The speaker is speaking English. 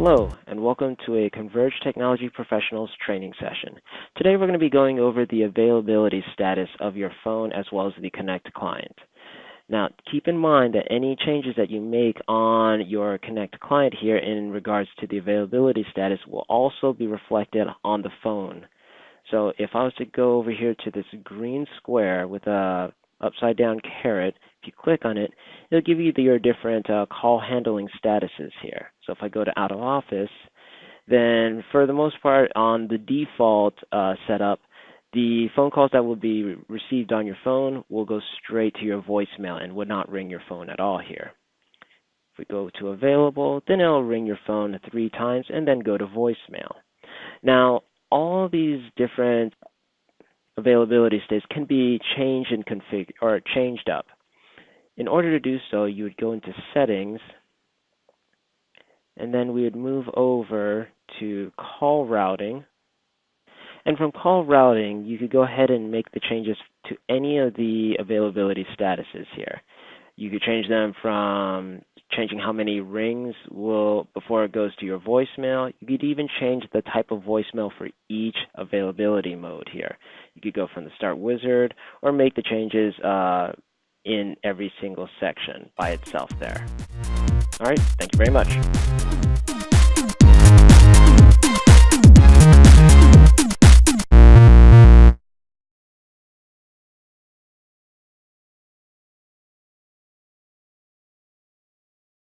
Hello, and welcome to a Converge Technology Professionals training session. Today we're going to be going over the availability status of your phone as well as the Connect client. Now, keep in mind that any changes that you make on your Connect client here in regards to the availability status will also be reflected on the phone. So if I was to go over here to this green square with a upside down caret, if you click on it, it'll give you your different call handling statuses here. So if I go to out of office, then for the most part on the default setup, the phone calls that will be received on your phone will go straight to your voicemail and would not ring your phone at all here. If we go to available, then it'll ring your phone 3 times and then go to voicemail. Now, all these different availability states can be changed and configured or changed up. In order to do so, you would go into settings, and then we would move over to call routing. And from call routing, you could go ahead and make the changes to any of the availability statuses here. You could change them from changing how many rings will before it goes to your voicemail. You could even change the type of voicemail for each availability mode here. You could go from the Start Wizard or make the changes in every single section by itself there. All right, thank you very much.